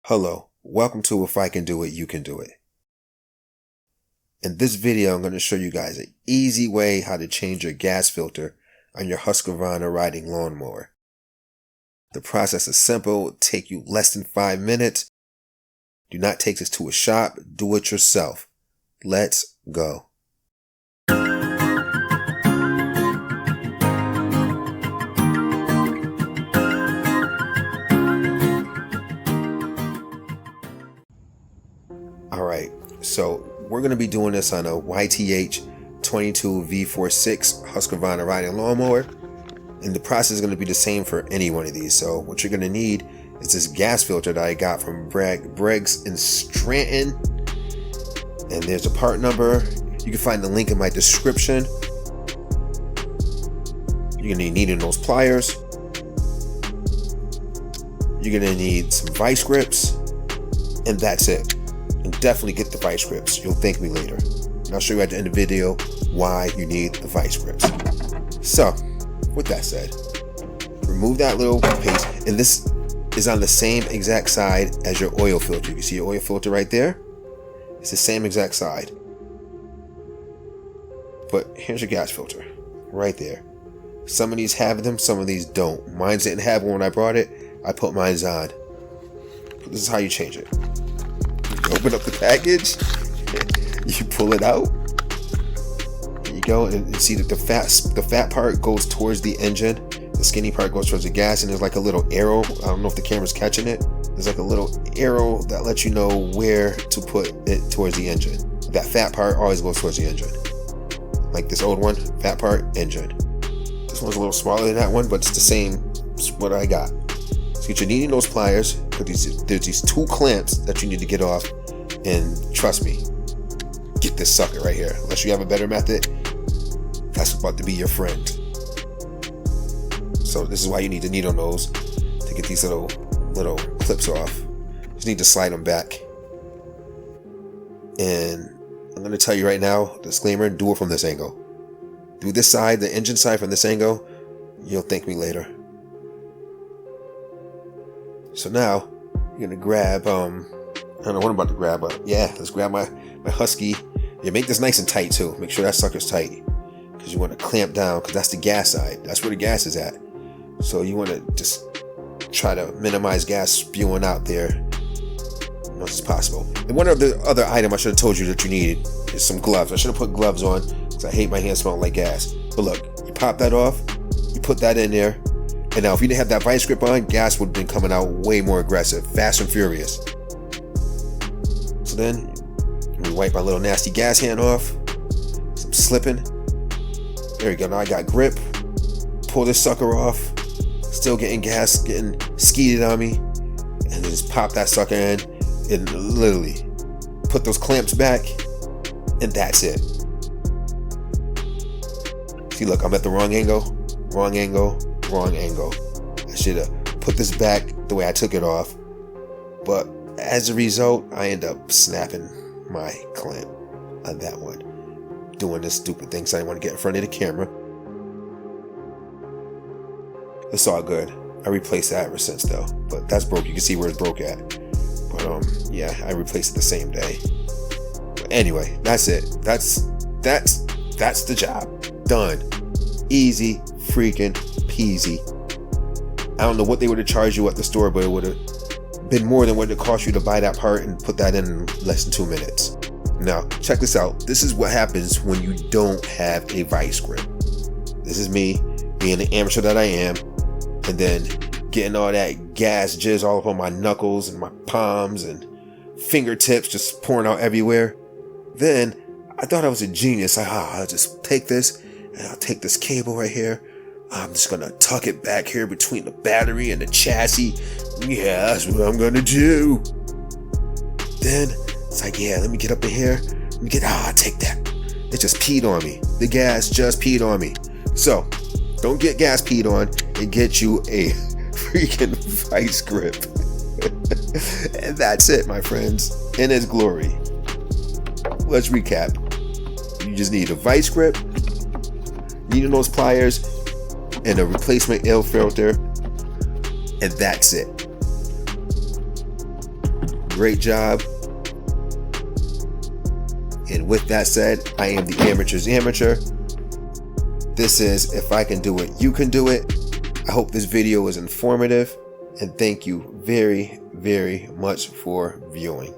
Hello, welcome to If I Can Do It, You Can Do It. In this video, I'm going to show you guys an easy way how to change your gas filter on your Husqvarna riding lawnmower. The process is simple, it'll take you less than 5 minutes. Do not take this to a shop, do it yourself. Let's go. Alright, so we're going to be doing this on a YTH 22 V46 Husqvarna riding lawnmower. And the process is going to be the same for any one of these. So what you're going to need is this gas filter that I got from Briggs in Stratton. And there's a part number. You can find the link in my description. You're going to need those pliers. You're going to need some vice grips. And that's it. And definitely get the vice grips. You'll thank me later. And I'll show you at the end of the video why you need the vice grips. So, with that said, remove that little paste. And this is on the same exact side as your oil filter. You can see your oil filter right there. It's the same exact side. But here's your gas filter. Right there. Some of these have them, some of these don't. Mine didn't have one when I brought it. I put mine on. But this is how you change it. Open up the package, you pull it out, there you go, and see that the fat part goes towards the engine, the skinny part goes towards the gas, and there's like a little arrow. I don't know if the camera's catching it. There's like a little arrow that lets you know where to put it towards the engine. That fat part always goes towards the engine. Like this old one, fat part, engine. This one's a little smaller than that one, but it's the same. It's what I got. So you're needing those pliers, because there's these two clamps that you need to get off, and trust me, get this sucker right here. Unless you have a better method, that's about to be your friend. So this is why you need the needle nose to get these little clips off. You just need to slide them back. And I'm going to tell you right now, disclaimer, do it from this angle. Do this side, the engine side, from this angle. You'll thank me later. So now, you're going to grab, I don't know what I'm about to grab, but yeah, let's grab my Husky. Yeah, make this nice and tight too. Make sure that sucker's tight. Because you want to clamp down, because that's the gas side. That's where the gas is at. So you want to just try to minimize gas spewing out there as much as possible. And one other item I should have told you that you needed is some gloves. I should have put gloves on, because I hate my hands smelling like gas. But look, you pop that off, you put that in there. And now if you didn't have that vice grip on, gas would have been coming out way more aggressive, fast and furious. So then, let me wipe my little nasty gas hand off. Some slipping. There you go, now I got grip. Pull this sucker off. Still getting gas, getting skeeted on me. And then just pop that sucker in. And literally, put those clamps back. And that's it. See, look, I'm at the wrong angle. Wrong angle. Wrong angle. I should have put this back the way I took it off, but as a result, I end up snapping my clamp on that one, doing this stupid thing, so I didn't want to get in front of the camera. It's all good. I replaced that ever since though, but that's broke. You can see where it's broke at. But yeah, I replaced it the same day. But anyway, that's it. That's the job done. Easy freaking peasy. I don't know what they would have charged you at the store, but it would have been more than what it cost you to buy that part and put that in less than 2 minutes. Now, check this out. This is what happens when you don't have a vice grip. This is me being the amateur that I am, and then getting all that gas jizz all up on my knuckles and my palms and fingertips just pouring out everywhere. Then I thought I was a genius. I'll just take this and I'll take this cable right here. I'm just gonna tuck it back here between the battery and the chassis. Yeah, that's what I'm gonna do. Then it's like, yeah, let me get up in here. Let me take that. It just peed on me. The gas just peed on me. So, don't get gas peed on, and get you a freaking vice grip. And that's it, my friends, in its glory. Let's recap. You just need a vice grip, needing those pliers, and a replacement oil filter, and that's it. great job. And with that said, I am the amateur's amateur. This is If I Can Do It, You Can Do It. I hope this video was informative, and thank you very, very much for viewing.